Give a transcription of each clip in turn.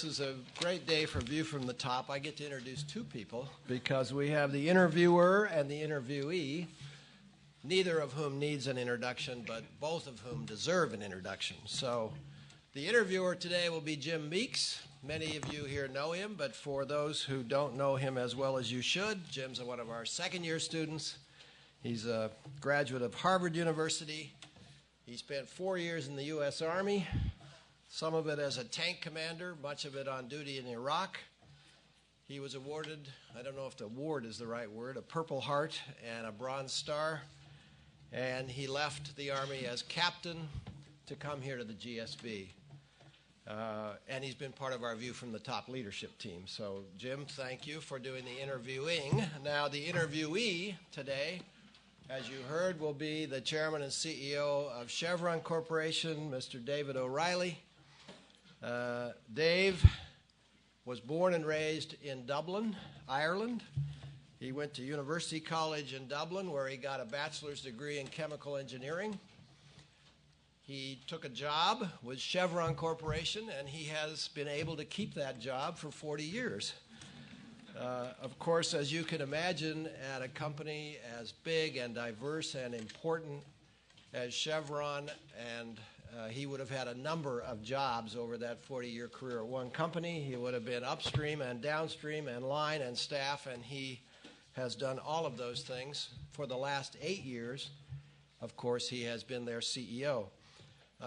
This is a great day for View from the Top. I get to introduce two people because we have the interviewer and the interviewee, neither of whom needs an introduction, but both of whom deserve an introduction. So the interviewer today will be Jim Meeks. Many of you here know him, but for those who don't know him as well as you should, Jim's one of our second-year students. He's a graduate of Harvard University. He spent 4 years in the U.S. Army, some of it as a tank commander, much of it on duty in Iraq. He was awarded, I don't know if the award is the right word, a Purple Heart and a Bronze Star. And he left the Army as captain to come here to the GSB. And he's been part of our View from the Top leadership team. So, Jim, thank you for doing the interviewing. Now, the interviewee today, as you heard, will be the chairman and CEO of Chevron Corporation, Mr. David O'Reilly. Dave was born and raised in Dublin, Ireland. He went to University College in Dublin, where he got a bachelor's degree in chemical engineering. He took a job with Chevron Corporation, and he has been able to keep that job for 40 years. Of course, as you can imagine, at a company as big and diverse and important as Chevron, and he would have had a number of jobs over that 40-year career at one company. He would have been upstream and downstream and line and staff, and he has done all of those things. For the last 8 years, of course, he has been their CEO.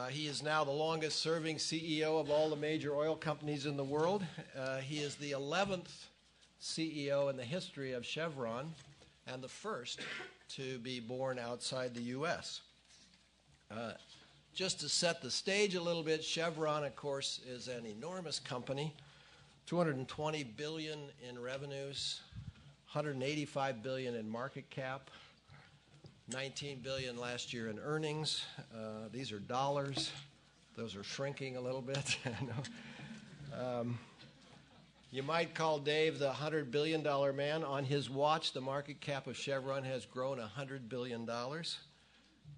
He is now the longest-serving CEO of all the major oil companies in the world. He is the 11th CEO in the history of Chevron and the first to be born outside the U.S. Just to set the stage a little bit, Chevron, of course, is an enormous company, $220 billion in revenues, $185 billion in market cap, $19 billion last year in earnings. These are dollars. Those are shrinking a little bit. You might call Dave the $100 billion man. On his watch, the market cap of Chevron has grown $100 billion,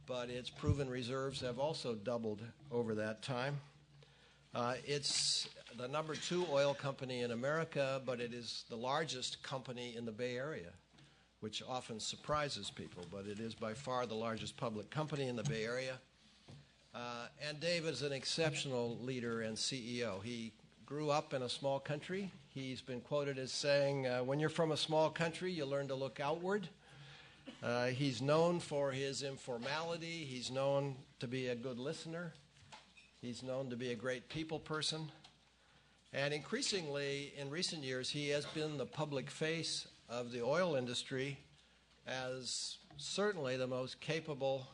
but its proven reserves have also doubled over that time. It's the number 2 oil company in America, but it is the largest company in the Bay Area, which often surprises people, but it is by far the largest public company in the Bay Area. And Dave is an exceptional leader and CEO. He grew up in a small country. He's been quoted as saying, when you're from a small country, you learn to look outward. He's known for his informality. He's known to be a good listener. He's known to be a great people person. And increasingly, in recent years, he has been the public face of the oil industry as certainly the most capable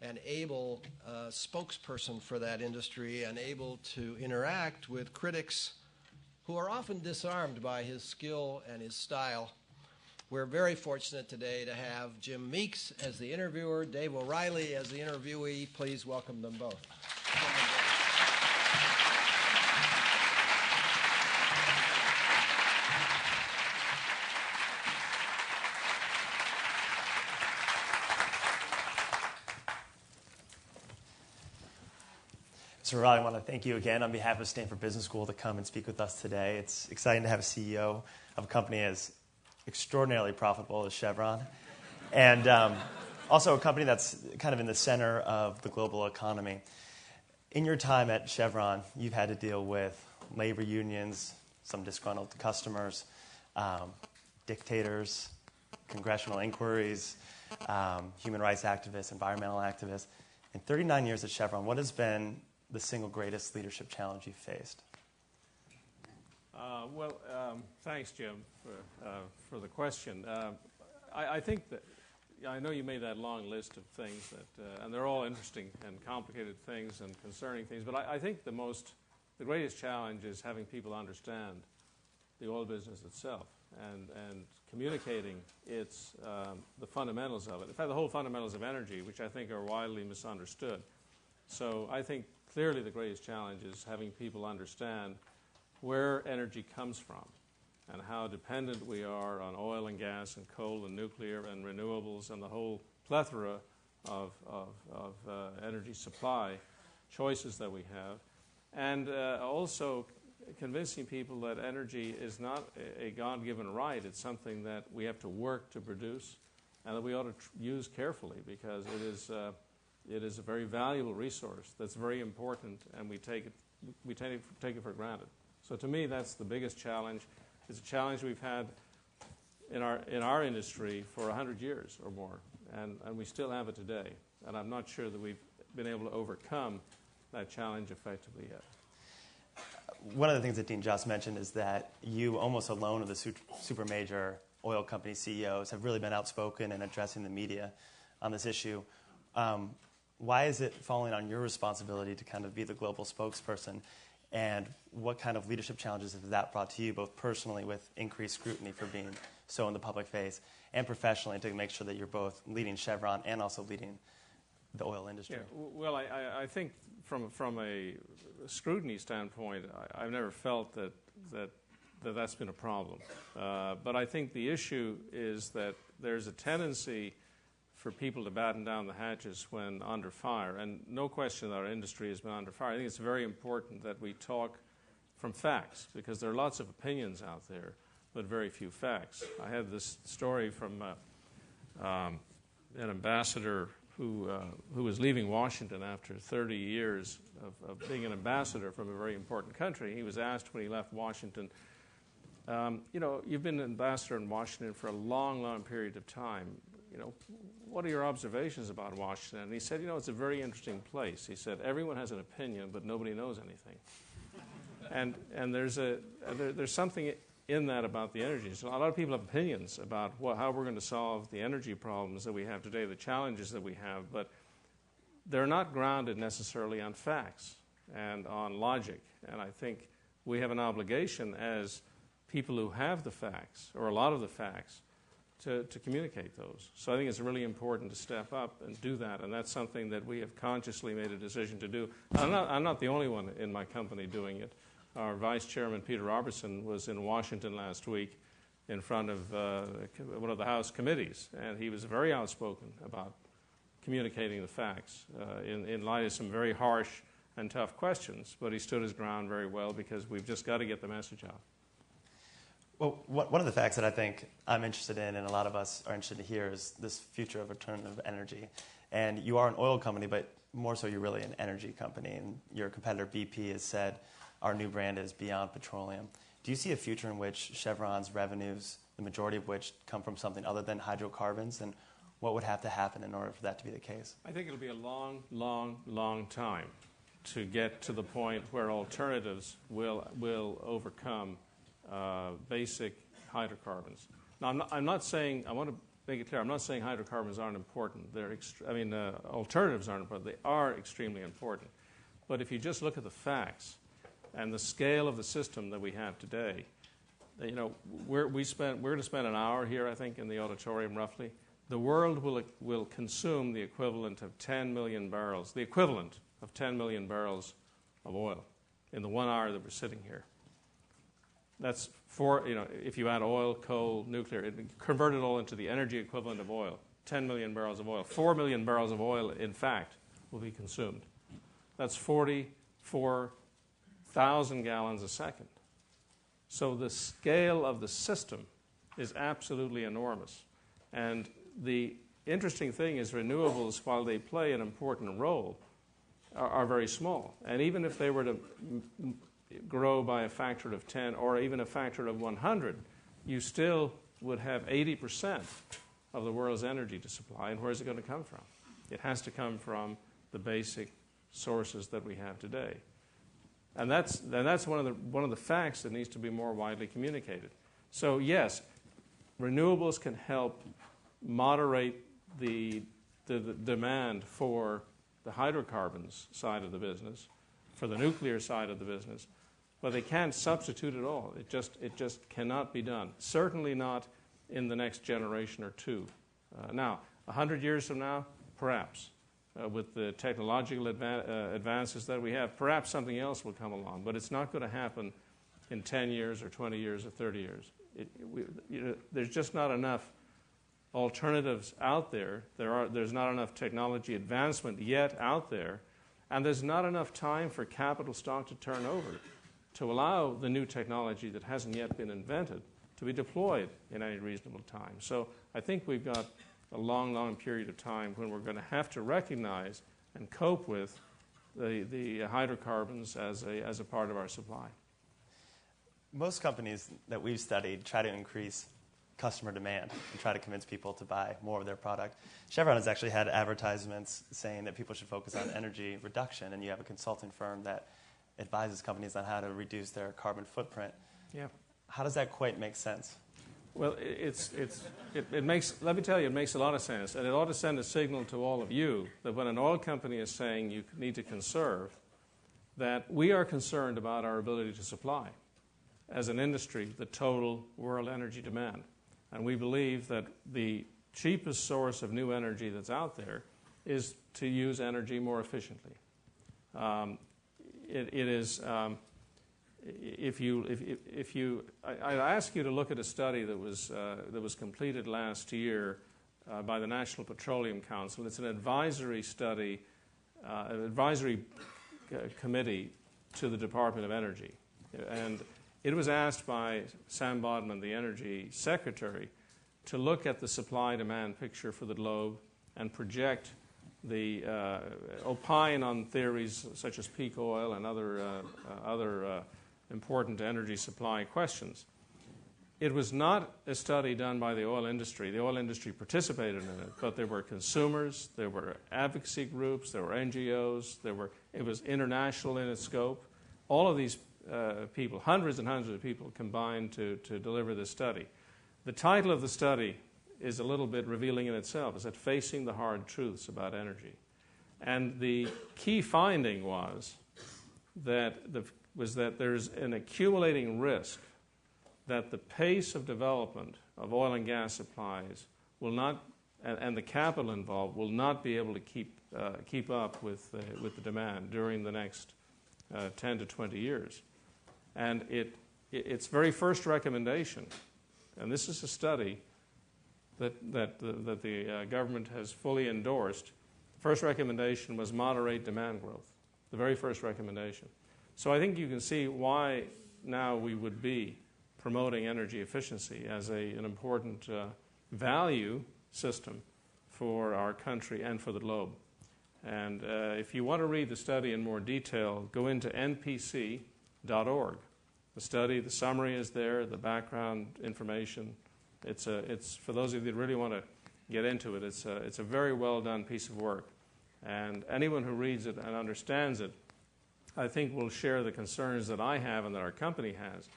and able spokesperson for that industry, and able to interact with critics who are often disarmed by his skill and his style. We're very fortunate today to have Jim Meeks as the interviewer, Dave O'Reilly as the interviewee. Please welcome them both. So Raleigh, I want to thank you again on behalf of Stanford Business School to come and speak with us today. It's exciting to have a CEO of a company as extraordinarily profitable as Chevron, and also a company that's kind of in the center of the global economy. In your time at Chevron, you've had to deal with labor unions, some disgruntled customers, dictators, congressional inquiries, human rights activists, environmental activists. In 39 years at Chevron, what has been the single greatest leadership challenge you've faced? Thanks, Jim, for the question. I think that I know you made that long list of things that, and they're all interesting and complicated things and concerning things. But I think the greatest challenge is having people understand the oil business itself and communicating the fundamentals of it. In fact, the whole fundamentals of energy, which I think are widely misunderstood. So I think clearly the greatest challenge is having people understand where energy comes from and how dependent we are on oil and gas and coal and nuclear and renewables and the whole plethora of energy supply choices that we have. And also convincing people that energy is not a God-given right. It's something that we have to work to produce, and that we ought to use carefully, because it is a very valuable resource that's very important, and we take it for granted. So to me, that's the biggest challenge. It's a challenge we've had in our industry for 100 years or more, and we still have it today. And I'm not sure that we've been able to overcome that challenge effectively yet. One of the things that Dean just mentioned is that you, almost alone of the super major oil company CEOs, have really been outspoken in addressing the media on this issue. Why is it falling on your responsibility to kind of be the global spokesperson? And what kind of leadership challenges has that brought to you, both personally with increased scrutiny for being so in the public face, and professionally to make sure that you're both leading Chevron and also leading the oil industry? Yeah, well, I think from a scrutiny standpoint, I've never felt that's been a problem. But I think the issue is that there's a tendency for people to batten down the hatches when under fire. And no question that our industry has been under fire. I think it's very important that we talk from facts, because there are lots of opinions out there, but very few facts. I had this story from an ambassador who was leaving Washington after 30 years of being an ambassador from a very important country. He was asked when he left Washington, you've been an ambassador in Washington for a long, long period of time. What are your observations about Washington? And he said, it's a very interesting place. He said, everyone has an opinion, but nobody knows anything. And there's something in that about the energy. So a lot of people have opinions about how we're going to solve the energy problems that we have today, the challenges that we have, but they're not grounded necessarily on facts and on logic. And I think we have an obligation as people who have the facts, or a lot of the facts, to communicate those. So I think it's really important to step up and do that, and that's something that we have consciously made a decision to do. I'm not the only one in my company doing it. Our Vice Chairman, Peter Robertson, was in Washington last week in front of one of the House committees, and he was very outspoken about communicating the facts in light of some very harsh and tough questions, but he stood his ground very well, because we've just got to get the message out. Well, one of the facts that I think I'm interested in, and a lot of us are interested to hear, is this future of alternative energy. And you are an oil company, but more so you're really an energy company. And your competitor BP has said our new brand is Beyond Petroleum. Do you see a future in which Chevron's revenues, the majority of which come from something other than hydrocarbons? And what would have to happen in order for that to be the case? I think it'll be a long, long, long time to get to the point where alternatives will overcome basic hydrocarbons. Now, I'm not saying, I want to make it clear, I'm not saying hydrocarbons aren't important. Alternatives aren't important. They are extremely important. But if you just look at the facts and the scale of the system that we have today, we're going to spend an hour here, I think, in the auditorium roughly. The world will consume the equivalent of 10 million barrels, the equivalent of 10 million barrels of oil in the 1 hour that we're sitting here. That's if you add oil, coal, nuclear, convert it all into the energy equivalent of oil, 10 million barrels of oil. 4 million barrels of oil, in fact, will be consumed. That's 44,000 gallons a second. So the scale of the system is absolutely enormous. And the interesting thing is renewables, while they play an important role, are very small. And even if they were to grow by a factor of 10 or even a factor of 100, you still would have 80% of the world's energy to supply. And where's it going to come from? It has to come from the basic sources that we have today. And that's one of the facts that needs to be more widely communicated. So yes, renewables can help moderate the demand for the hydrocarbons side of the business, for the nuclear side of the business, but they can't substitute it all. It just cannot be done. Certainly not in the next generation or two. Now, 100 years from now, perhaps, with the technological advances that we have, perhaps something else will come along, but it's not going to happen in 10 years or 20 years or 30 years. There's just not enough alternatives out there. There's not enough technology advancement yet out there, and there's not enough time for capital stock to turn over to allow the new technology that hasn't yet been invented to be deployed in any reasonable time. So I think we've got a long, long period of time when we're going to have to recognize and cope with the hydrocarbons as a part of our supply. Most companies that we've studied try to increase customer demand and try to convince people to buy more of their product. Chevron has actually had advertisements saying that people should focus on energy reduction, and you have a consulting firm that advises companies on how to reduce their carbon footprint. Yeah. How does that quite make sense? Well, it makes, let me tell you, it makes a lot of sense, and it ought to send a signal to all of you that when an oil company is saying you need to conserve, that we are concerned about our ability to supply, as an industry, the total world energy demand. And we believe that the cheapest source of new energy that's out there is to use energy more efficiently. I ask you to look at a study that was completed last year by the National Petroleum Council. It's an advisory study, an advisory committee to the Department of Energy, and it was asked by Sam Bodman, the Energy Secretary, to look at the supply-demand picture for the globe and project the opine on theories such as peak oil and other important energy supply questions. It was not a study done by the oil industry. The oil industry participated in it, but there were consumers, there were advocacy groups, there were NGOs, it was international in its scope. All of these people, hundreds and hundreds of people, combined to deliver this study. The title of the study is a little bit revealing in itself. It's that Facing the Hard Truths About Energy. And the key finding was that there's an accumulating risk that the pace of development of oil and gas supplies will not, and the capital involved, will not be able to keep up with the demand during the next 10 to 20 years. And its very first recommendation, and this is a study that the government has fully endorsed, the first recommendation was moderate demand growth, the very first recommendation. So I think you can see why now we would be promoting energy efficiency as an important value system for our country and for the globe. And if you want to read the study in more detail, go into npc.org. The study, the summary is there, the background information. It's for those of you that really want to get into it, it's a very well done piece of work. And anyone who reads it and understands it, I think will share the concerns that I have and that our company has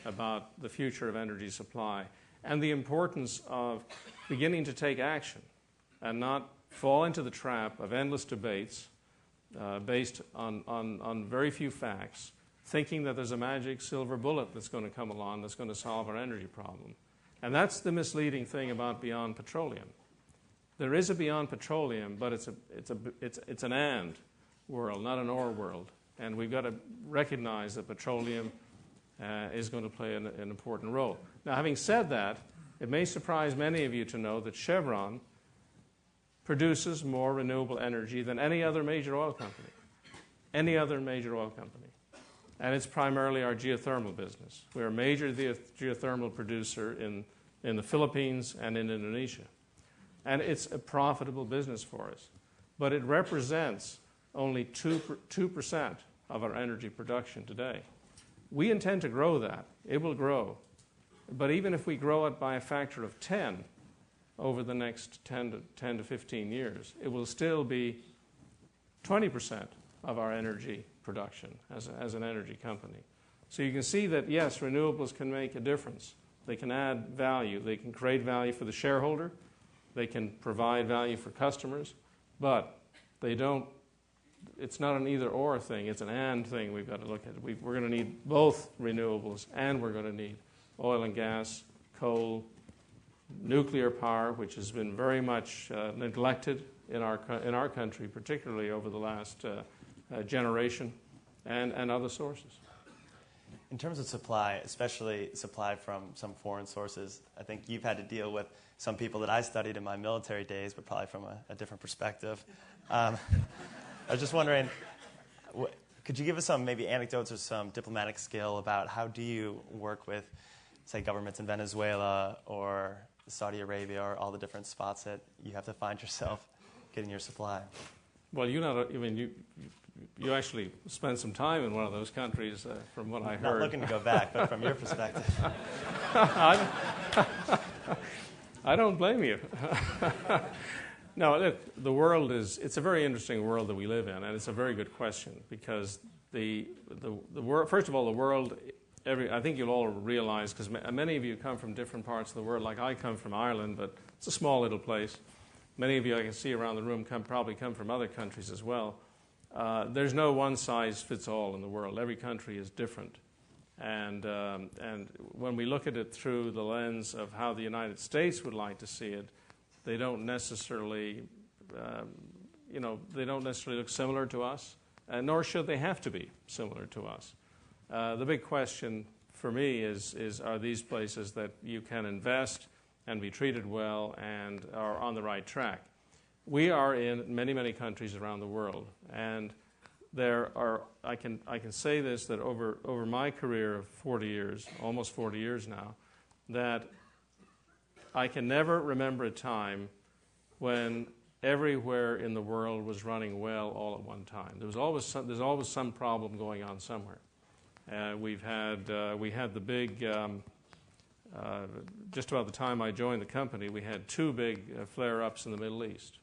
about the future of energy supply and the importance of beginning to take action and not fall into the trap of endless debates based on very few facts, thinking that there's a magic silver bullet that's going to come along that's going to solve our energy problem. And that's the misleading thing about beyond petroleum. There is a beyond petroleum, but it's an and world, not an or world. And we've got to recognize that petroleum is going to play an important role. Now, having said that, it may surprise many of you to know that Chevron produces more renewable energy than any other major oil company. Any other major oil company. And it's primarily our geothermal business. We're a major geothermal producer in the Philippines and in Indonesia. And it's a profitable business for us. But it represents only 2% of our energy production today. We intend to grow that. It will grow. But even if we grow it by a factor of 10 over the next 10 to 15 years, it will still be 20% of our energy production as an energy company. So you can see that, yes, renewables can make a difference. They can add value. They can create value for the shareholder. They can provide value for customers. But they don't. It's not an either-or thing. It's an and thing we've got to look at. We're going to need both renewables, and we're going to need oil and gas, coal, nuclear power, which has been very much neglected in our country, particularly over the last generation, and other sources. In terms of supply, especially supply from some foreign sources, I think you've had to deal with some people that I studied in my military days, but probably from a different perspective. I was just wondering, Could you give us some maybe anecdotes or some diplomatic skill about how do you work with, say, governments in Venezuela or Saudi Arabia or all the different spots that you have to find yourself getting your supply? Well, you actually spent some time in one of those countries, from what I heard. Not looking to go back, but from your perspective. I don't blame you. No, look, the world it's a very interesting world that we live in, and it's a very good question because the world, first of all, the world, I think you'll all realize, because many of you come from different parts of the world, like I come from Ireland, but it's a small little place. Many of you I can see around the room probably come from other countries as well. There's no one-size-fits-all in the world. Every country is different. And when we look at it through the lens of how the United States would like to see it, they don't necessarily, look similar to us, nor should they have to be similar to us. The big question for me is are these places that you can invest and be treated well and are on the right track? We are in many, many countries around the world, and there are. I can say this, that over my career of 40 years, almost 40 years now, that I can never remember a time when everywhere in the world was running well all at one time. There's always some problem going on somewhere. We had the big. Just about the time I joined the company, we had two big flare-ups in the Middle East.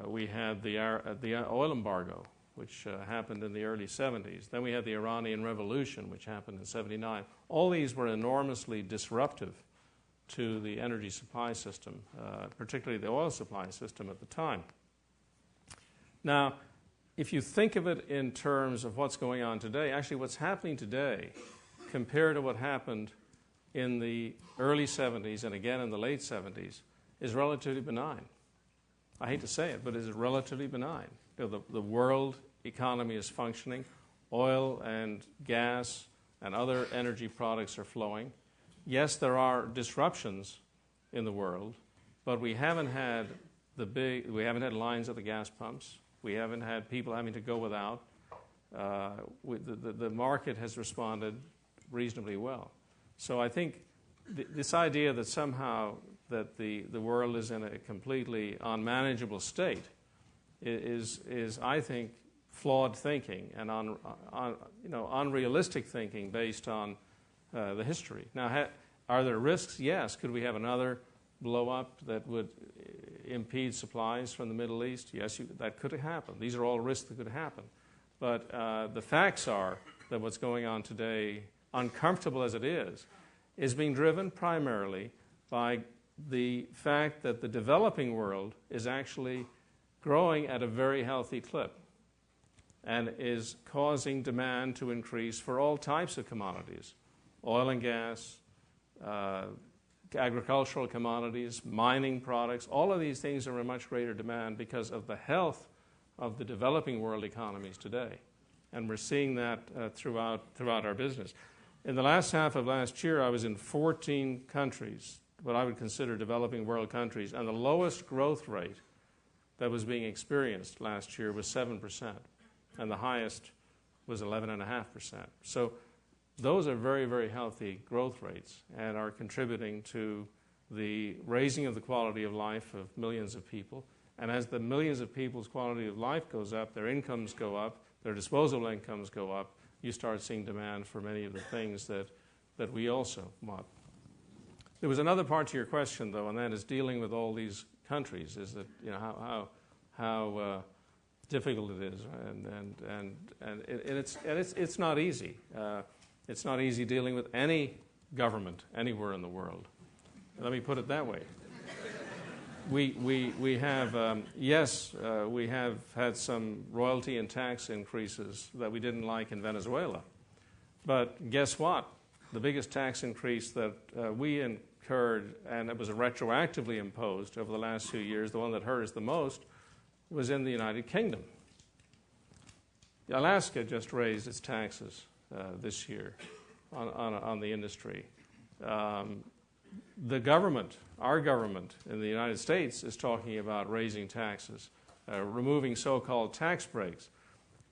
We had the oil embargo, which happened in the early 70s. Then we had the Iranian Revolution, which happened in 79. All these were enormously disruptive to the energy supply system, particularly the oil supply system at the time. Now, if you think of it in terms of what's going on today, actually what's happening today compared to what happened in the early 70s and again in the late 70s is relatively benign. I hate to say it, but it's relatively benign. The world economy is functioning. Oil and gas and other energy products are flowing. Yes, there are disruptions in the world, but we haven't had lines at the gas pumps. We haven't had people having to go without. The market has responded reasonably well. So I think this idea that somehow that the world is in a completely unmanageable state is I think, flawed thinking and unrealistic thinking based on the history. Now, are there risks? Yes. Could we have another blow-up that would impede supplies from the Middle East? Yes, that could happen. These are all risks that could happen. But the facts are that what's going on today, uncomfortable as it is being driven primarily by the fact that the developing world is actually growing at a very healthy clip and is causing demand to increase for all types of commodities, oil and gas, agricultural commodities, mining products. All of these things are in much greater demand because of the health of the developing world economies today. And we're seeing that throughout our business. In the last half of last year, I was in 14 countries, what I would consider developing world countries, and the lowest growth rate that was being experienced last year was 7%, and the highest was 11.5%. So those are very, very healthy growth rates and are contributing to the raising of the quality of life of millions of people. And as the millions of people's quality of life goes up, their incomes go up, their disposable incomes go up, you start seeing demand for many of the things that we also want. There was another part to your question, though, and that is dealing with all these countries. Is that how difficult it is, and it's not easy. It's not easy dealing with any government anywhere in the world. Let me put it that way. We have we have had some royalty and tax increases that we didn't like in Venezuela, but guess what? The biggest tax increase that we incurred, and it was retroactively imposed over the last few years, the one that hurt us the most, was in the United Kingdom. Alaska just raised its taxes this year on the industry. The government, our government in the United States, is talking about raising taxes, removing so-called tax breaks.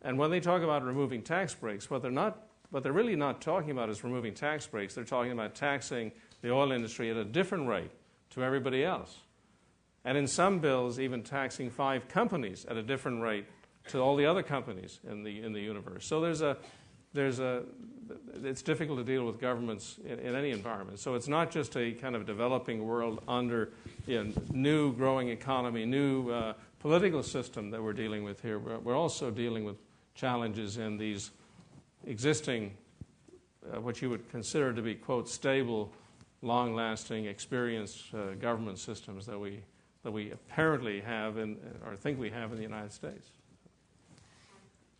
And when they talk about removing tax breaks, what they're really not talking about is removing tax breaks. They're talking about taxing the oil industry at a different rate to everybody else. And in some bills, even taxing 5 companies at a different rate to all the other companies in the universe. So it's difficult to deal with governments in any environment. So it's not just a kind of developing world under new growing economy, new political system that we're dealing with here. We're also dealing with challenges in these existing, what you would consider to be, quote, stable, long-lasting, experienced government systems that we apparently have or think we have in the United States.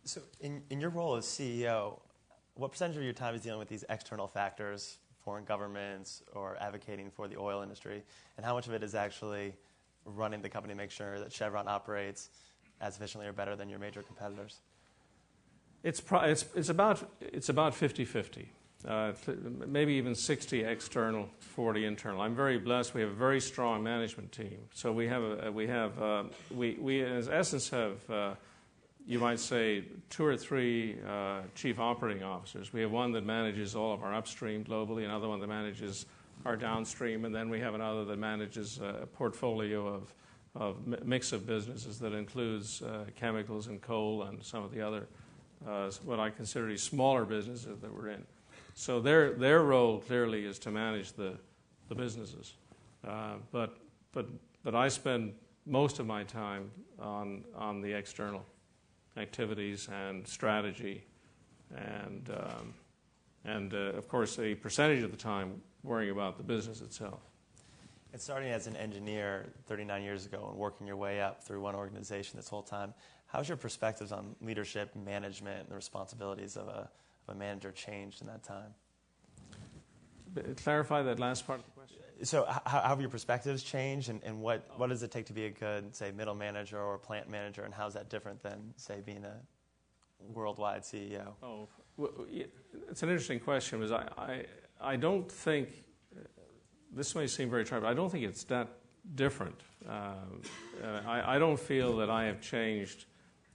So in your role as CEO, what percentage of your time is dealing with these external factors, foreign governments, or advocating for the oil industry, and how much of it is actually running the company to make sure that Chevron operates as efficiently or better than your major competitors? It's about 50-50. Maybe even 60 external, 40 internal. I'm very blessed. We have a very strong management team. So we in essence have, you might say, 2 or 3 chief operating officers. We have one that manages all of our upstream globally, another one that manages our downstream, and then we have another that manages a portfolio of mix of businesses that includes chemicals and coal and some of the other what I consider these smaller businesses that we're in. So their role clearly is to manage the businesses, but I spend most of my time on the external activities and strategy, and of course a percentage of the time worrying about the business itself. And starting as an engineer 39 years ago and working your way up through one organization this whole time, how's your perspectives on leadership, management, and the responsibilities of a manager changed in that time? Clarify that last part of the question. So how have your perspectives changed, and what does it take to be a good, say, middle manager or plant manager, and how is that different than, say, being a worldwide CEO? Oh, well, it's an interesting question, because I don't think, this may seem very trite, but I don't think it's that different. I don't feel that I have changed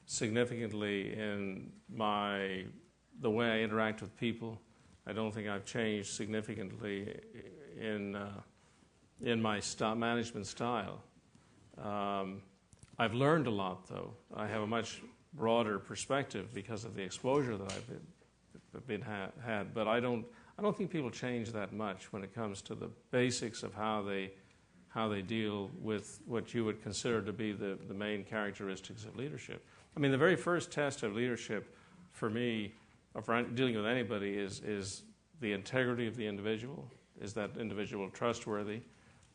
significantly in the way I interact with people. I don't think I've changed significantly in my management style. I've learned a lot, though. I have a much broader perspective because of the exposure that I've had. But I don't think people change that much when it comes to the basics of how they deal with what you would consider to be the main characteristics of leadership. I mean, the very first test of leadership for me, for dealing with anybody, is the integrity of the individual. Is that individual trustworthy?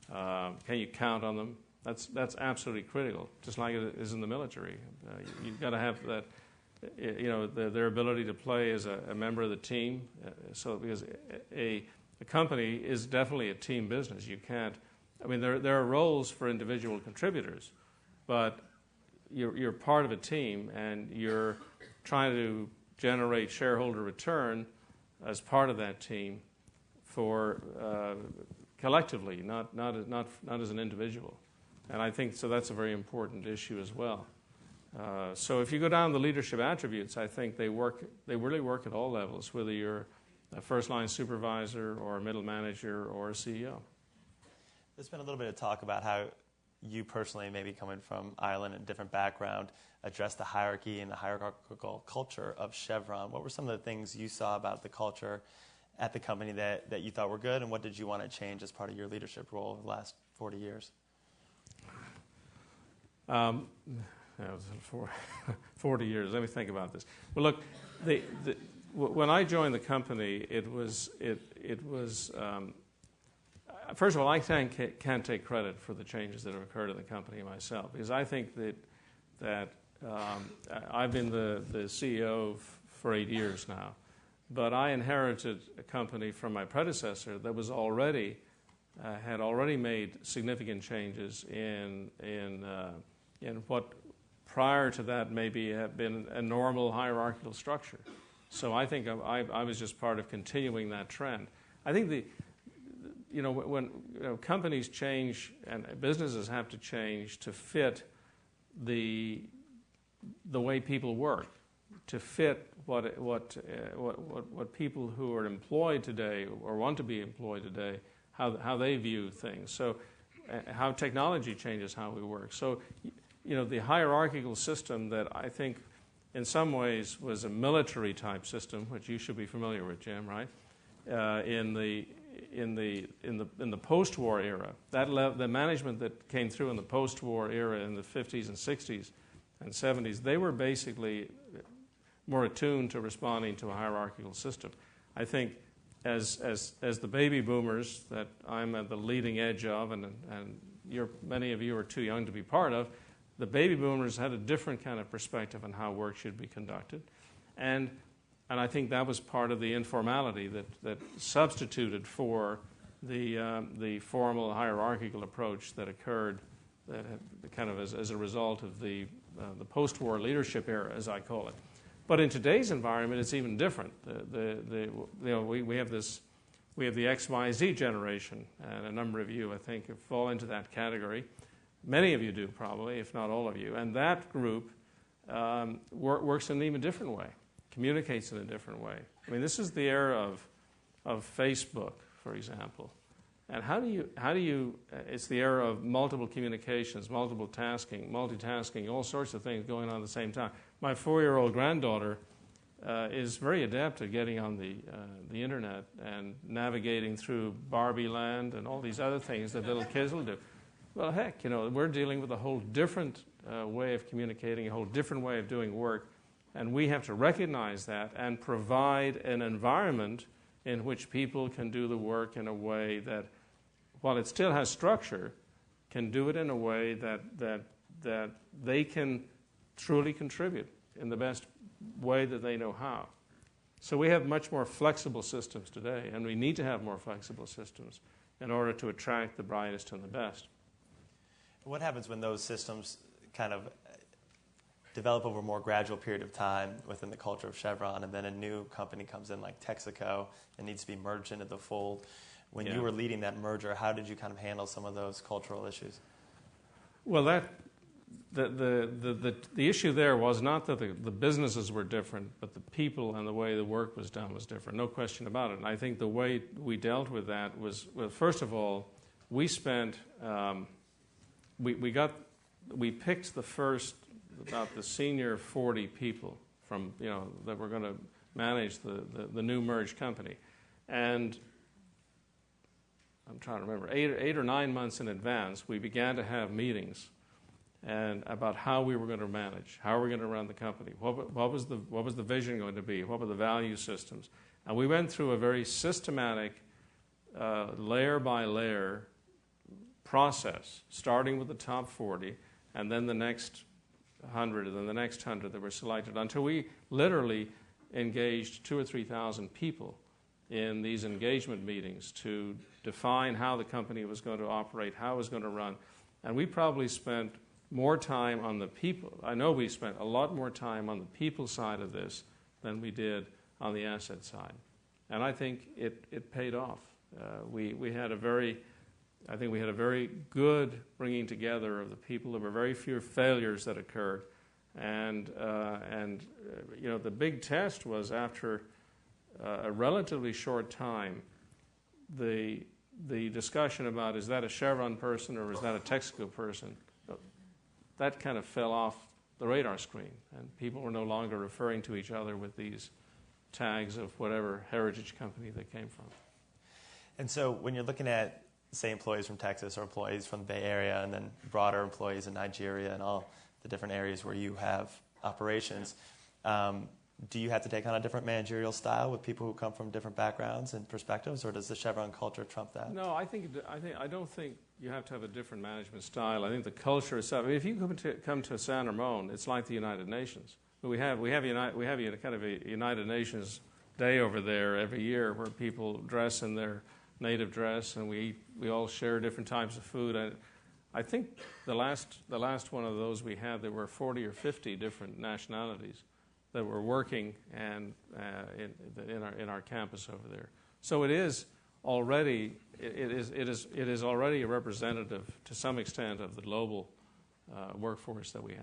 Can you count on them? That's absolutely critical, just like it is in the military. You've got to have that, their ability to play as a member of the team. So because a company is definitely a team business. You can't. I mean, there are roles for individual contributors, but you're part of a team, and you're trying to generate shareholder return as part of that team for collectively, not as an individual. And I think so. That's a very important issue as well. So if you go down the leadership attributes, I think they really work at all levels, whether you're a first-line supervisor or a middle manager or a CEO. There's been a little bit of talk about how you personally, maybe coming from Ireland and a different background, address the hierarchy and the hierarchical culture of Chevron. What were some of the things you saw about the culture at the company that you thought were good, and what did you want to change as part of your leadership role over the last 40 years? That was 40 years. Let me think about this. Well, look, when I joined the company, it was first of all, I can't take credit for the changes that have occurred in the company myself, because I think that I've been the CEO for 8 years now, but I inherited a company from my predecessor that was had already made significant changes in what prior to that maybe had been a normal hierarchical structure. So I think I was just part of continuing that trend. I think when companies change and businesses have to change to fit the way people work, to fit what people who are employed today or want to be employed today, how they view things. So how technology changes how we work. So, the hierarchical system that I think in some ways was a military type system, which you should be familiar with, Jim, right? In the post-war era, the management that came through in the post-war era in the 50s and 60s and 70s, they were basically more attuned to responding to a hierarchical system. I think as the baby boomers that I'm at the leading edge of, and many of you are too young to be part of, the baby boomers had a different kind of perspective on how work should be conducted, and I think that was part of the informality that substituted for the formal hierarchical approach that occurred, that kind of as a result of the post-war leadership era, as I call it. But in today's environment, it's even different. We have the XYZ generation, and a number of you, I think, fall into that category. Many of you do, probably, if not all of you. And that group works in an even different way, communicates in a different way. I mean, this is the era of Facebook, for example. And how do you? It's the era of multiple communications, multiple multitasking, all sorts of things going on at the same time. My 4-year-old granddaughter is very adept at getting on the internet and navigating through Barbie Land and all these other things that little kids will do. Well, heck, we're dealing with a whole different way of communicating, a whole different way of doing work, and we have to recognize that and provide an environment in which people can do the work in a way that, while it still has structure, can do it in a way that they can truly contribute in the best way that they know how. So we have much more flexible systems today, and we need to have more flexible systems in order to attract the brightest and the best. What happens when those systems kind of develop over a more gradual period of time within the culture of Chevron, and then a new company comes in like Texaco and needs to be merged into the fold? When you were leading that merger, how did you kind of handle some of those cultural issues? Well, the issue there was not that the businesses were different, but the people and the way the work was done was different. No question about it. And I think the way we dealt with that was, well, first of all, we spent we picked about the senior 40 people from that were going to manage the new merged company, and I'm trying to remember 8 or 9 months in advance we began to have meetings and about how we were going to manage, how we were going to run the company, what was the vision going to be, what were the value systems, and we went through a very systematic layer by layer process, starting with the top 40, and then the next 100, and then the next 100 that were selected, until we literally engaged 2,000 or 3,000 people in these engagement meetings to define how the company was going to operate, how it was going to run. And we probably spent more time on the people. I know we spent a lot more time on the people side of this than we did on the asset side. And I think it paid off. We had a very good bringing together of the people. There were very few failures that occurred, and the big test was after a relatively short time, the discussion about is that a Chevron person or is that a Texaco person, that kind of fell off the radar screen, and people were no longer referring to each other with these tags of whatever heritage company they came from. And so when you're looking at, say, employees from Texas or employees from the Bay Area and then broader employees in Nigeria and all the different areas where you have operations, do you have to take on a different managerial style with people who come from different backgrounds and perspectives, or does the Chevron culture trump that? No, I don't think you have to have a different management style. I think the culture itself. I mean, if you come to San Ramon, it's like the United Nations. We have kind of a United Nations Day over there every year where people dress in their native dress, and we all share different types of food. I think the last one of those we had, there were 40 or 50 different nationalities that were working and in our campus over there. So it is already a representative to some extent of the global workforce that we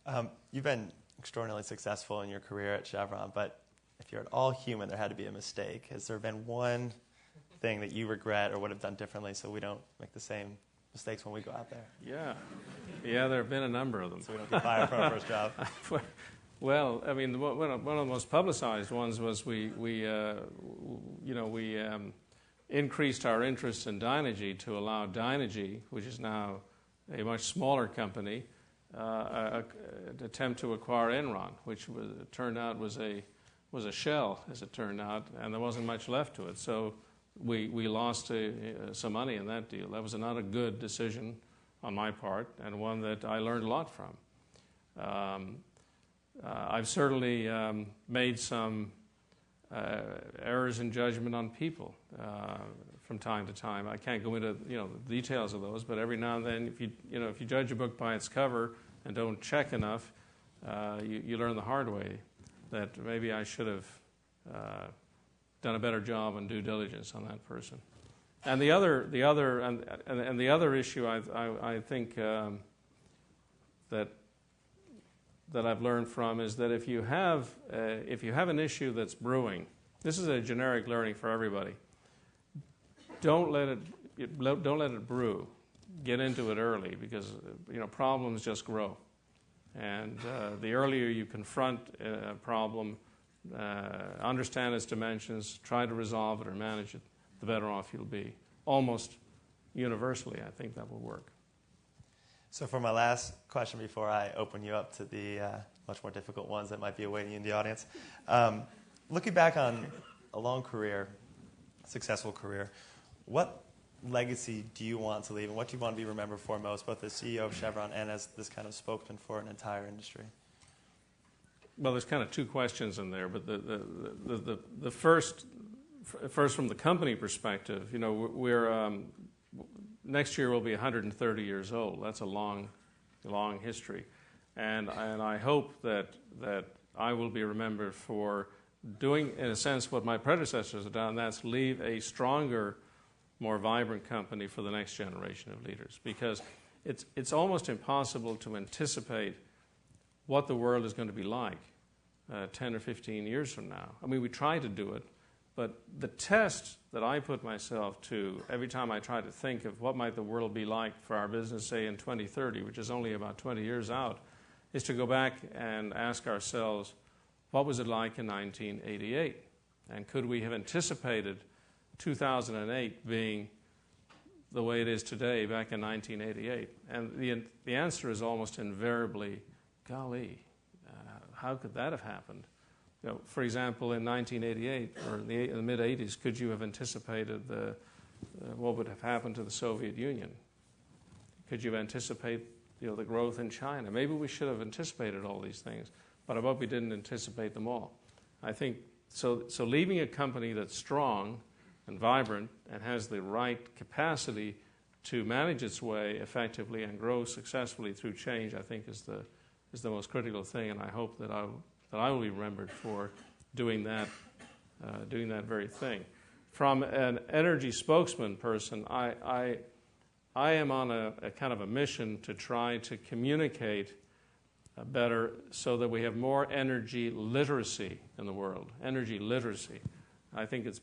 have. You've been extraordinarily successful in your career at Chevron, but if you're at all human, there had to be a mistake. Has there been one thing that you regret or would have done differently so we don't make the same mistakes when we go out there? Yeah, there have been a number of them. So we don't get fired from our first job. Well, I mean, one of the most publicized ones was we increased our interest in Dynegy to allow Dynegy, which is now a much smaller company, attempt to acquire Enron, which turned out was a shell, as it turned out, and there wasn't much left to it. So we lost some money in that deal. That was not a good decision on my part, and one that I learned a lot from. I've certainly made some errors in judgment on people from time to time. I can't go into the details of those, but every now and then, if you judge a book by its cover and don't check enough, you learn the hard way that maybe I should have done a better job on due diligence on that person. And the other issue I think that I've learned from is that if you have an issue that's brewing, this is a generic learning for everybody. Don't let it brew. Get into it early, because problems just grow, and the earlier you confront a problem, understand its dimensions, try to resolve it or manage it, the better off you'll be. Almost universally, I think that will work. So for my last question before I open you up to the much more difficult ones that might be awaiting you in the audience, looking back on a long career, successful career, what legacy do you want to leave, and what do you want to be remembered for most, both as CEO of Chevron and as this kind of spokesman for an entire industry? Well, there's kind of two questions in there, but the first from the company perspective, we're next year we'll be 130 years old. That's a long history, and I hope that I will be remembered for doing, in a sense, what my predecessors have done. That's leave a stronger, more vibrant company for the next generation of leaders, because it's almost impossible to anticipate what the world is going to be like 10 or 15 years from now. I mean, we try to do it, but the test that I put myself to every time I try to think of what might the world be like for our business, say, in 2030, which is only about 20 years out, is to go back and ask ourselves, what was it like in 1988? And could we have anticipated 2008 being the way it is today back in 1988? And the answer is almost invariably, golly, how could that have happened? For example, in 1988 or in the mid-'80s, could you have anticipated what would have happened to the Soviet Union? Could you anticipate the growth in China? Maybe we should have anticipated all these things, but I hope we didn't anticipate them all. I think so leaving a company that's strong and vibrant and has the right capacity to manage its way effectively and grow successfully through change, I think is the most critical thing, and I hope that I will be remembered for doing that very thing. From an energy spokesman person, I am on a kind of a mission to try to communicate better so that we have more energy literacy in the world. Energy literacy. I think it's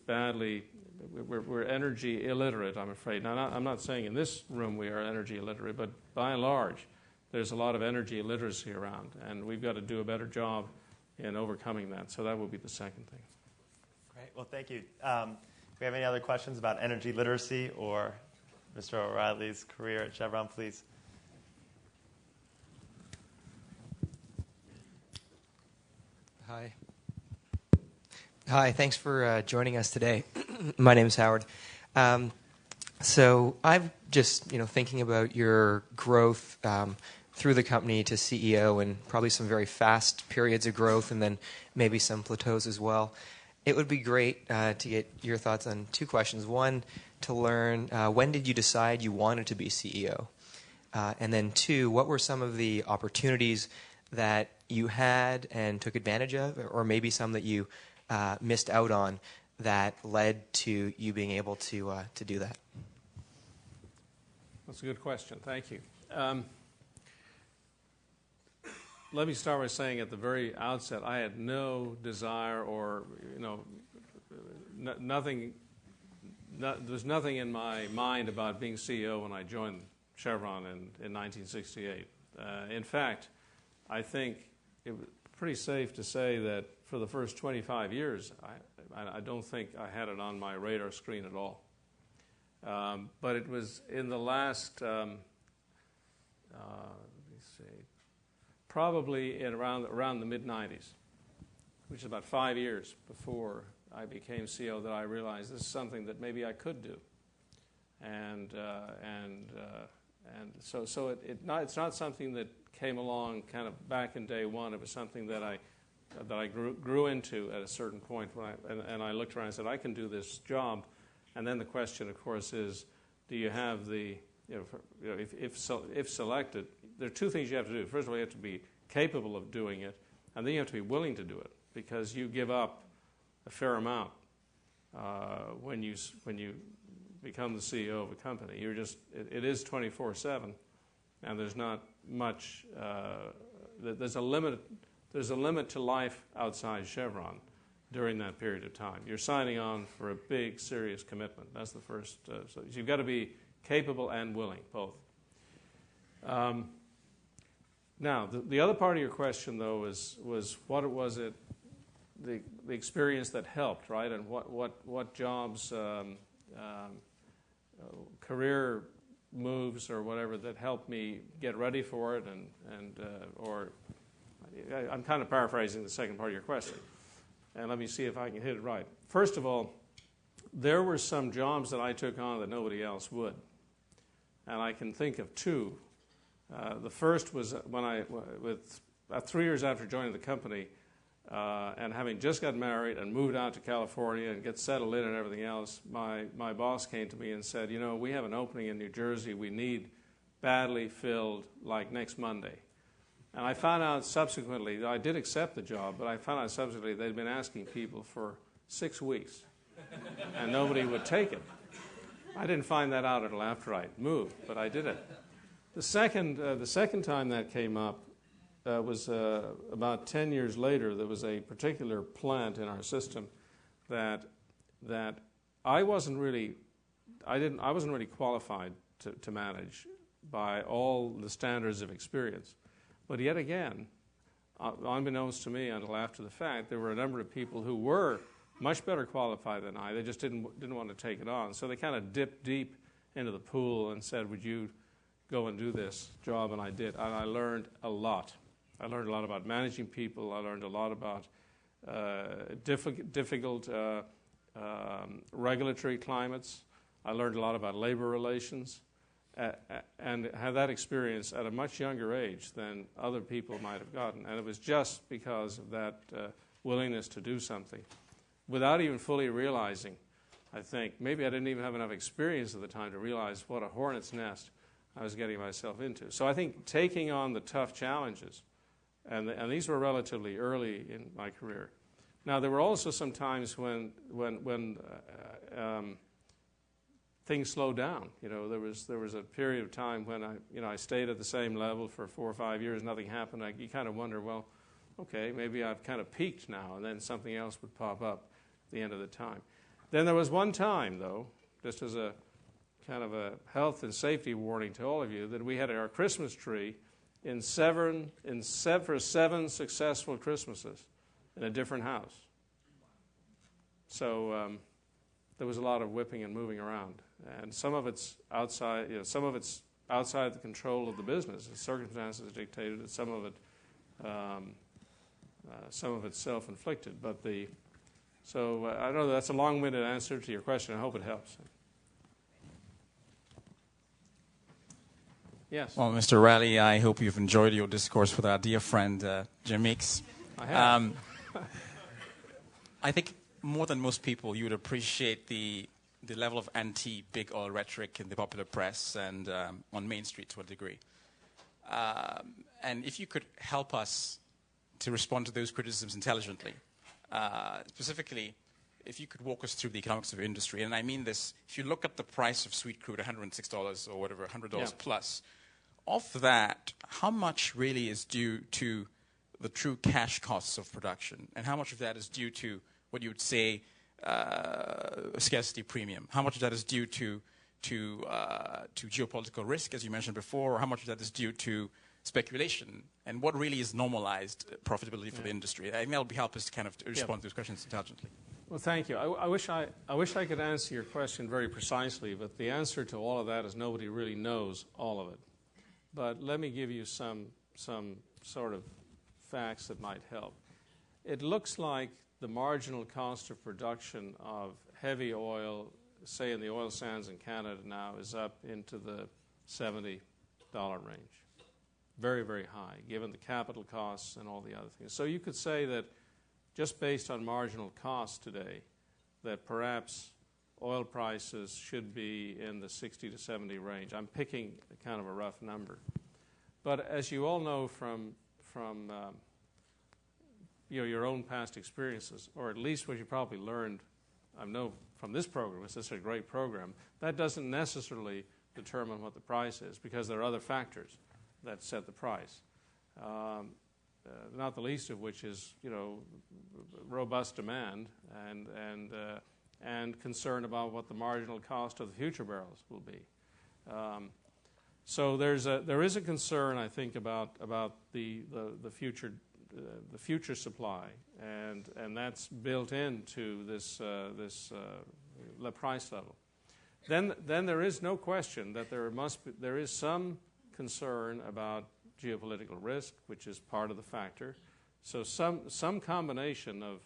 we're energy illiterate, I'm afraid. Now, I'm not saying in this room we are energy illiterate, but by and large, there's a lot of energy illiteracy around, and we've got to do a better job in overcoming that. So that will be the second thing. Great. Well, thank you. Do we have any other questions about energy literacy or Mr. O'Reilly's career at Chevron, please? Hi, thanks for joining us today. My name is Howard. So I'm just thinking about your growth through the company to CEO, and probably some very fast periods of growth and then maybe some plateaus as well. It would be great to get your thoughts on two questions. One, to learn when did you decide you wanted to be CEO? And then two, what were some of the opportunities that you had and took advantage of, or maybe some that you missed out on that led to you being able to do that? That's a good question. Thank you. let me start by saying at the very outset, I had no desire or, nothing. There was nothing in my mind about being CEO when I joined Chevron in 1968. In fact, I think it was pretty safe to say that for the first 25 years, I don't think I had it on my radar screen at all. But it was in the last, let me see, probably around the mid-'90s, which is about 5 years before I became CEO, that I realized this is something that maybe I could do. And so it's not something that came along kind of back in day one. It was something that I grew into at a certain point and I looked around and said, I can do this job. And then the question, of course, is, do you have the, if selected, there are two things you have to do. First of all, you have to be capable of doing it, and then you have to be willing to do it, because you give up a fair amount when you become the CEO of a company. It is 24/7, and there's not much. There's a limit to life outside Chevron during that period of time. You're signing on for a big, serious commitment. That's the first. So you've got to be capable and willing, both. Now, the other part of your question, though, was what was it, the experience that helped, right? And what jobs, career moves or whatever that helped me get ready for it, or I'm kind of paraphrasing the second part of your question. And let me see if I can hit it right. First of all, there were some jobs that I took on that nobody else would. And I can think of two. The first was when with about 3 years after joining the company, and having just got married and moved out to California and get settled in and everything else, my boss came to me and said, we have an opening in New Jersey we need badly filled like next Monday. And I found out subsequently, I did accept the job, but I found out subsequently they'd been asking people for 6 weeks, and nobody would take it. I didn't find that out until after I moved, but I did it. The second time that came up was about 10 years later. There was a particular plant in our system that I wasn't really qualified to manage by all the standards of experience. But yet again, unbeknownst to me until after the fact, there were a number of people who were much better qualified than I. They just didn't want to take it on. So they kind of dipped deep into the pool and said, would you go and do this job? And I did. And I learned a lot. I learned a lot about managing people. I learned a lot about difficult regulatory climates. I learned a lot about labor relations. And had that experience at a much younger age than other people might have gotten. And it was just because of that willingness to do something without even fully realizing, I think. Maybe I didn't even have enough experience at the time to realize what a hornet's nest I was getting myself into. So I think taking on the tough challenges, and these were relatively early in my career. Now, there were also some times when things slowed down. There was a period of time when I stayed at the same level for 4 or 5 years, nothing happened. You kind of wonder, well, okay, maybe I've kind of peaked now, and then something else would pop up at the end of the time. Then there was one time, though, just as a kind of a health and safety warning to all of you, that we had our Christmas tree for 7 successful Christmases in a different house. So there was a lot of whipping and moving around. And some of it's outside, some of it's outside the control of the business. The circumstances dictated it. Some of it's self-inflicted. So I know that's a long-winded answer to your question. I hope it helps. Yes. Well, Mr. Raleigh, I hope you've enjoyed your discourse with our dear friend Jim Meeks. I have. I think more than most people, you would appreciate the level of anti-big oil rhetoric in the popular press and on Main Street to a degree. And if you could help us to respond to those criticisms intelligently, specifically, if you could walk us through the economics of your industry, and I mean this, if you look at the price of sweet crude, $106 or whatever, $100 plus, of that, how much really is due to the true cash costs of production, and how much of that is due to what you would say a scarcity premium? How much of that is due to geopolitical risk, as you mentioned before, or how much of that is due to speculation? And what really is normalized profitability for the industry? I think that would be helpful to kind of respond to those questions intelligently. Well, thank you. I wish I could answer your question very precisely, but the answer to all of that is nobody really knows all of it. But let me give you some sort of facts that might help. It looks like the marginal cost of production of heavy oil, say in the oil sands in Canada now, is up into the $70 range. Very, very high, given the capital costs and all the other things. So you could say that just based on marginal costs today, that perhaps oil prices should be in the 60 to 70 range. I'm picking kind of a rough number. But as you all know from your own past experiences, or at least what you probably learned, I know from this program, it's just a great program, that doesn't necessarily determine what the price is, because there are other factors that set the price. Not the least of which is, robust demand and concern about what the marginal cost of the future barrels will be. So there is a concern, I think, about the future supply, and that's built into this price level. Then there is no question that there is some concern about geopolitical risk, which is part of the factor. So some combination of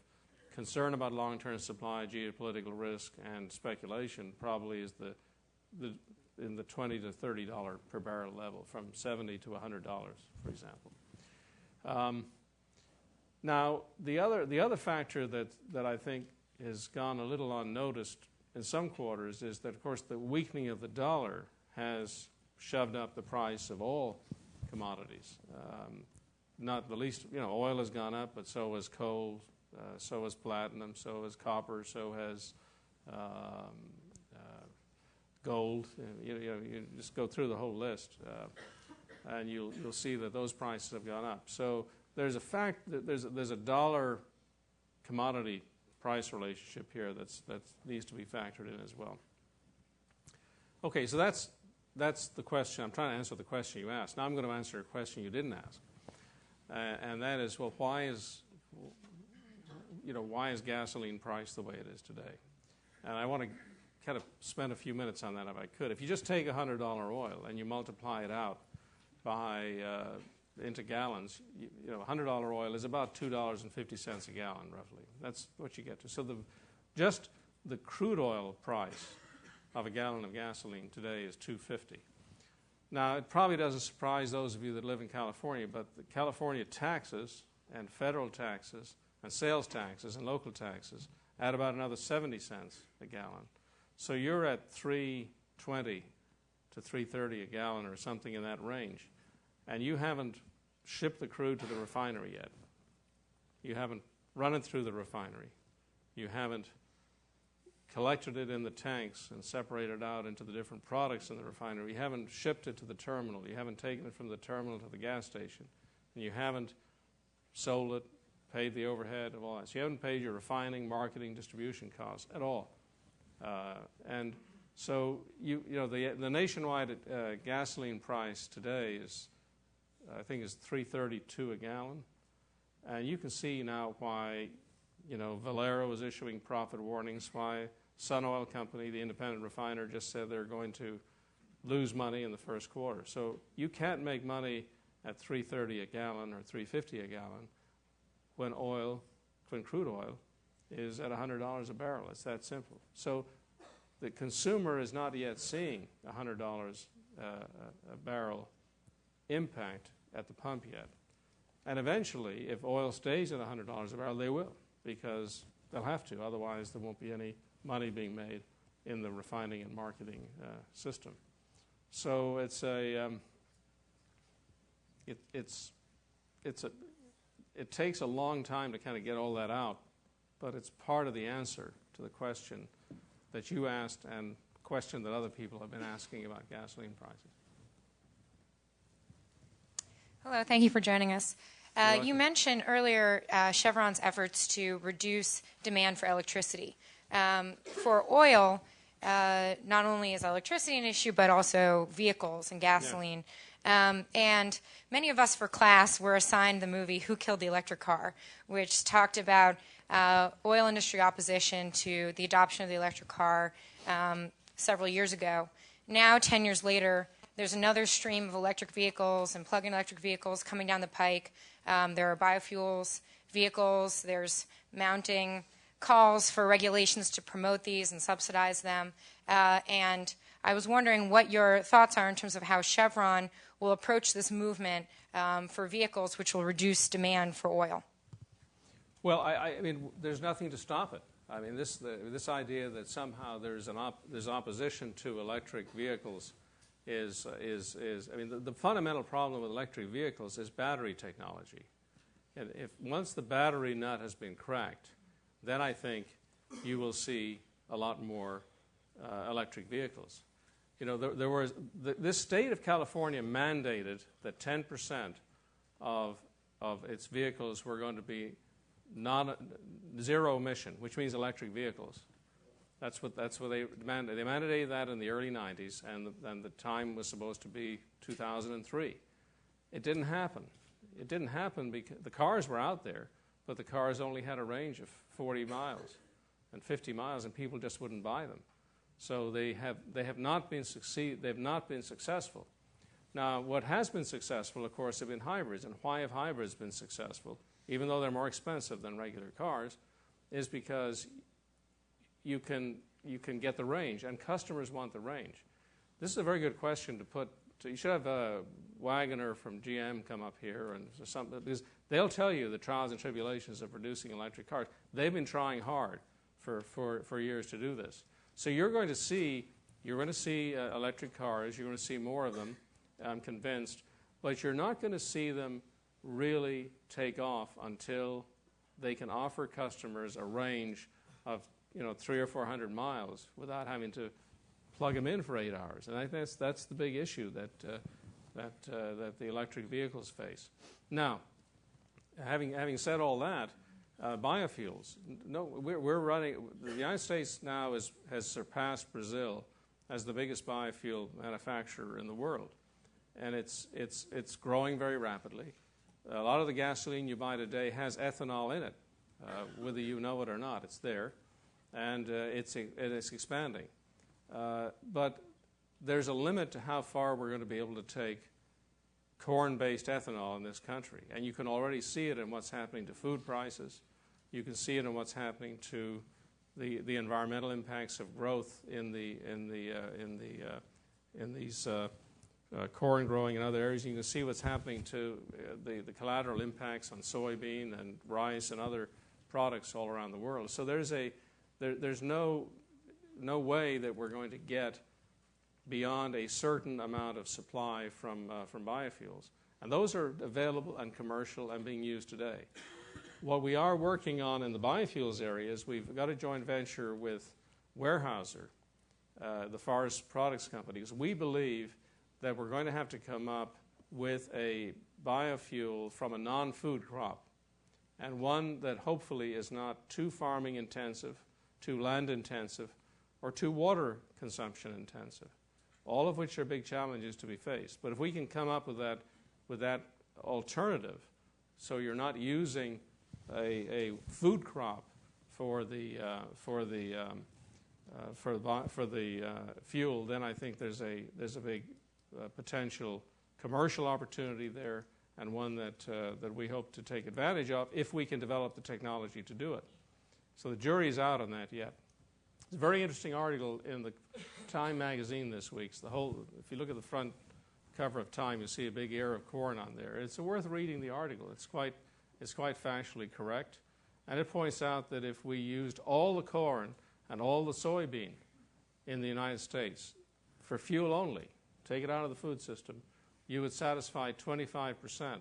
concern about long-term supply, geopolitical risk, and speculation probably is in the $20 to $30 per barrel level, from $70 to $100, for example. Now, the other factor that I think has gone a little unnoticed in some quarters is that, of course, the weakening of the dollar has shoved up the price of all commodities. Not the least, oil has gone up, but so has coal, so has platinum, so has copper, so has gold. You just go through the whole list, and you'll see that those prices have gone up. So there's a dollar commodity price relationship here that needs to be factored in as well. Okay, so that's the question. I'm trying to answer the question you asked. Now I'm going to answer a question you didn't ask, and that is, well, why is gasoline priced the way it is today? And I want to kind of spend a few minutes on that if I could. If you just take $100 oil and you multiply it out by into gallons, $100 oil is about $2.50 a gallon, roughly. That's what you get to. So just the crude oil price of a gallon of gasoline today is $2.50. Now, it probably doesn't surprise those of you that live in California, but the California taxes and federal taxes and sales taxes and local taxes add about another 70 cents a gallon. So you're at $3.20 to $3.30 a gallon or something in that range. And you haven't shipped the crude to the refinery yet. You haven't run it through the refinery. You haven't collected it in the tanks and separated it out into the different products in the refinery. You haven't shipped it to the terminal. You haven't taken it from the terminal to the gas station. And you haven't sold it, paid the overhead of all that. So you haven't paid your refining, marketing, distribution costs at all. And so the nationwide gasoline price today is, I think, is $3.32 a gallon. And you can see now why, Valero is issuing profit warnings, why Sun Oil Company, the independent refiner, just said they're going to lose money in the first quarter. So you can't make money at $3.30 a gallon or $3.50 a gallon when crude oil is at $100 a barrel. It's that simple. So the consumer is not yet seeing $100 a barrel impact at the pump yet. And eventually, if oil stays at $100 a barrel, they will, because they'll have to. Otherwise, there won't be any money being made in the refining and marketing system. So it takes a long time to kind of get all that out, but it's part of the answer to the question that you asked and the question that other people have been asking about gasoline prices. Hello, thank you for joining us. You mentioned earlier Chevron's efforts to reduce demand for electricity. For oil, not only is electricity an issue, but also vehicles and gasoline. Yeah. And many of us for class were assigned the movie Who Killed the Electric Car, which talked about oil industry opposition to the adoption of the electric car several years ago. Now, 10 years later, there's another stream of electric vehicles and plug-in electric vehicles coming down the pike. There are biofuels vehicles. There's mounting calls for regulations to promote these and subsidize them. And I was wondering what your thoughts are in terms of how Chevron will approach this movement for vehicles which will reduce demand for oil. Well, I mean, there's nothing to stop it. I mean, this idea that somehow there's opposition to electric vehicles is I mean, the fundamental problem with electric vehicles is battery technology. And if once the battery nut has been cracked, then I think you will see a lot more electric vehicles. You know, there was this state of California mandated that 10% of its vehicles were going to be zero emission, which means electric vehicles. That's what they mandated. They mandated that in the early 90s, and the time was supposed to be 2003. It didn't happen. It didn't happen because the cars were out there, but the cars only had a range of 40 miles and 50 miles, and people just wouldn't buy them. So they have not been successful. Now, what has been successful, of course, have been hybrids. And why have hybrids been successful, even though they're more expensive than regular cars, is because you can get the range, and customers want the range. This is a very good question to put. You should have a Wagoner from GM come up here and something, because they'll tell you the trials and tribulations of producing electric cars. They've been trying hard for years to do this. So you're going to see electric cars. You're going to see more of them, I'm convinced, but you're not going to see them really take off until they can offer customers a range of 300 or 400 miles without having to plug them in for 8 hours. And I think that's the big issue that the electric vehicles face. Now, having said all that, biofuels. No, we're running. The United States now has surpassed Brazil as the biggest biofuel manufacturer in the world, and it's growing very rapidly. A lot of the gasoline you buy today has ethanol in it, whether you know it or not. It's there, and it's expanding. But there's a limit to how far we're going to be able to take corn-based ethanol in this country, and you can already see it in what's happening to food prices. You can see it in what's happening to the environmental impacts of growth in these corn growing in other areas. You can see what's happening to the collateral impacts on soybean and rice and other products all around the world. So there's no way that we're going to get beyond a certain amount of supply from biofuels. And those are available and commercial and being used today. What we are working on in the biofuels area is we've got a joint venture with Weyerhaeuser, the forest products companies. We believe that we're going to have to come up with a biofuel from a non-food crop, and one that hopefully is not too farming intensive, too land intensive, or too water consumption intensive, all of which are big challenges to be faced. But if we can come up with that alternative, so you're not using a food crop for the fuel, then I think there's a big potential commercial opportunity there, and one that we hope to take advantage of if we can develop the technology to do it. So the jury is out on that yet. It's a very interesting article in the Time magazine this week. If you look at the front cover of Time, you see a big ear of corn on there. It's worth reading the article. It's quite factually correct, and it points out that if we used all the corn and all the soybean in the United States for fuel only, take it out of the food system, you would satisfy 25%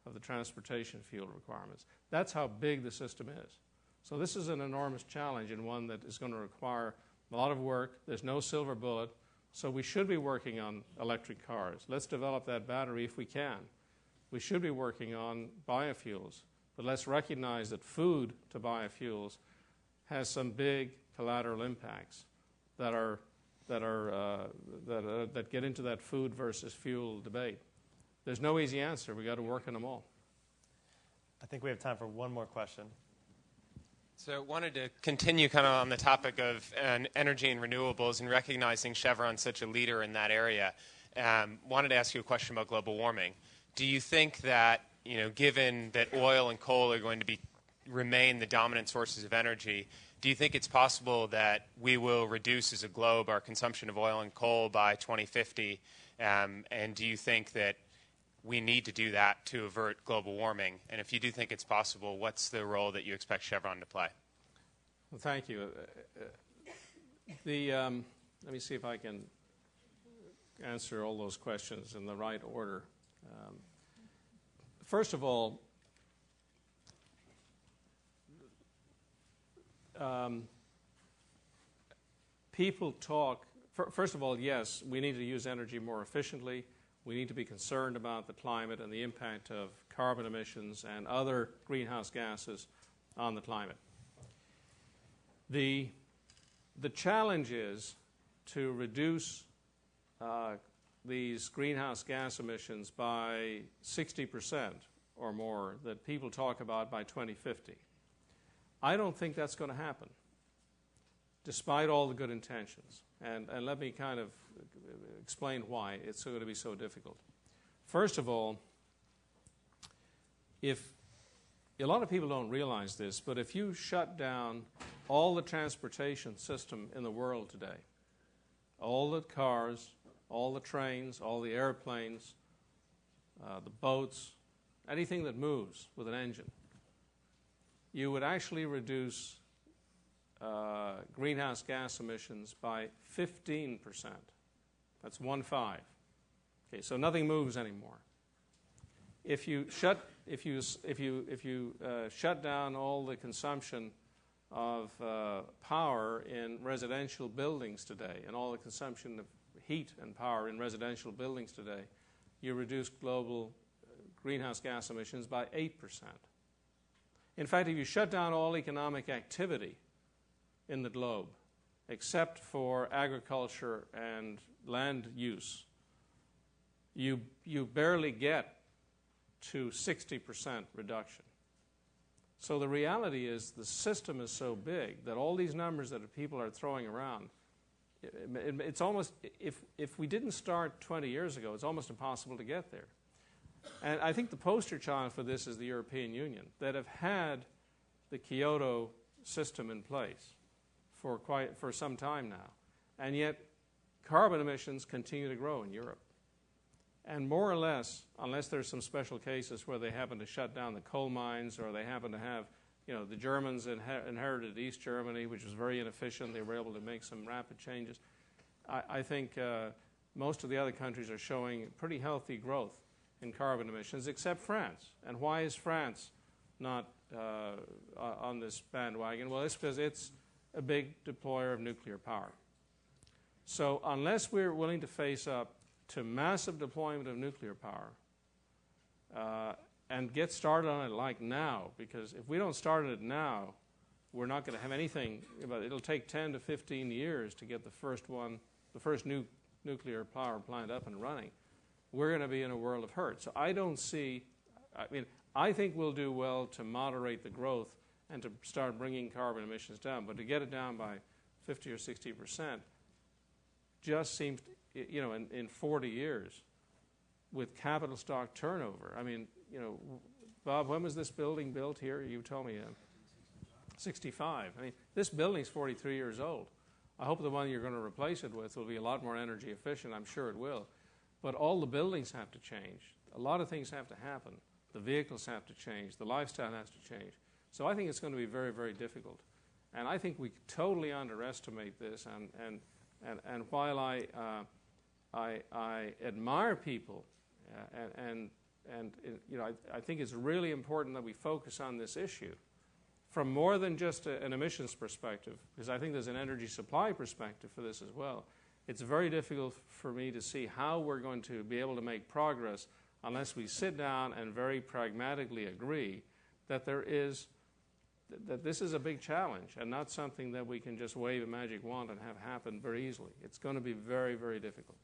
of the transportation fuel requirements. That's how big the system is. So this is an enormous challenge, and one that is going to require a lot of work. There's no silver bullet, so we should be working on electric cars. Let's develop that battery if we can. we should be working on biofuels. But let's recognize that food to biofuels has some big collateral impacts that get into that food versus fuel debate. There's no easy answer. We've got to work on them all. I think we have time for one more question. So I wanted to continue kind of on the topic of energy and renewables and recognizing Chevron's such a leader in that area. Wanted to ask you a question about global warming. Do you think that, given that oil and coal are going to remain the dominant sources of energy, do you think it's possible that we will reduce as a globe our consumption of oil and coal by 2050? And do you think that we need to do that to avert global warming? And if you do think it's possible, what's the role that you expect Chevron to play? Well, thank you. Let me see if I can answer all those questions in the right order. First of all, people talk, first of all, yes, we need to use energy more efficiently. We need to be concerned about the climate and the impact of carbon emissions and other greenhouse gases on the climate. The challenge is to reduce these greenhouse gas emissions by 60% or more that people talk about by 2050. I don't think that's going to happen, despite all the good intentions. And let me kind of explain why it's going to be so difficult. First of all, if a lot of people don't realize this, but if you shut down all the transportation system in the world today, all the cars, all the trains, all the airplanes, the boats, anything that moves with an engine, you would actually reduce greenhouse gas emissions by 15%. That's 1.5. Okay, so nothing moves anymore. If you shut down all the consumption of power in residential buildings today, and all the consumption of heat and power in residential buildings today, you reduce global greenhouse gas emissions by 8%. In fact, if you shut down all economic activity in the globe, except for agriculture and land use, you barely get to 60% reduction. So the reality is the system is so big that all these numbers that people are throwing around, it's almost, if we didn't start 20 years ago, it's almost impossible to get there. And I think the poster child for this is the European Union, that have had the Kyoto system in place for some time now. And yet carbon emissions continue to grow in Europe. And more or less, unless there's some special cases where they happen to shut down the coal mines, or they happen to have, the Germans inherited East Germany, which was very inefficient. They were able to make some rapid changes. I think most of the other countries are showing pretty healthy growth in carbon emissions, except France. And why is France not on this bandwagon? Well, it's because it's a big deployer of nuclear power. So unless we're willing to face up to massive deployment of nuclear power and get started on it like now, because if we don't start it now, we're not going to have anything. It'll take 10 to 15 years to get the first nuclear power plant up and running. We're going to be in a world of hurt. So I think we'll do well to moderate the growth and to start bringing carbon emissions down. But to get it down by 50 or 60% just seems, in 40 years with capital stock turnover. Bob, when was this building built here? You told me 65. This building's 43 years old. I hope the one you're going to replace it with will be a lot more energy efficient. I'm sure it will. But all the buildings have to change. A lot of things have to happen. The vehicles have to change. The lifestyle has to change. So I think it's going to be very, very difficult. And I think we totally underestimate this. And while I admire people, I think it's really important that we focus on this issue from more than just an emissions perspective, because I think there's an energy supply perspective for this as well. It's very difficult for me to see how we're going to be able to make progress unless we sit down and very pragmatically agree that that this is a big challenge and not something that we can just wave a magic wand and have happen very easily. It's going to be very, very difficult.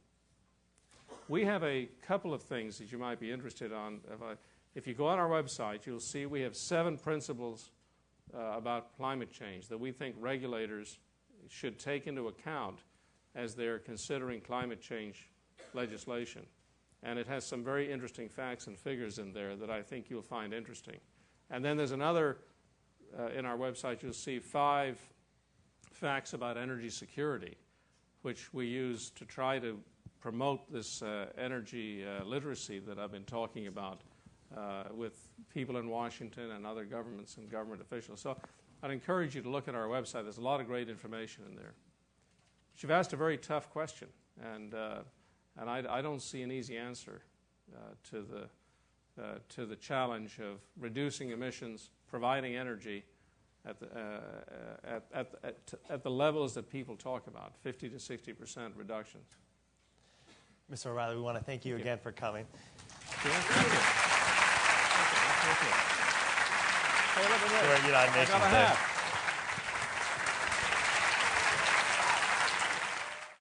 We have a couple of things that you might be interested in. If you go on our website, you'll see we have 7 principles about climate change that we think regulators should take into account as they're considering climate change legislation. And it has some very interesting facts and figures in there that I think you'll find interesting. And then there's another, in our website, you'll see 5 facts about energy security, which we use to try to promote this energy literacy that I've been talking about with people in Washington and other governments and government officials. So I'd encourage you to look at our website. There's a lot of great information in there. But you've asked a very tough question, and I don't see an easy answer to the challenge of reducing emissions, providing energy at the levels that people talk about, 50 to 60% reductions. Mr. O'Reilly, we want to thank you again for coming. Yeah, thank you. Thank you. Hey, look at this. I got a hat.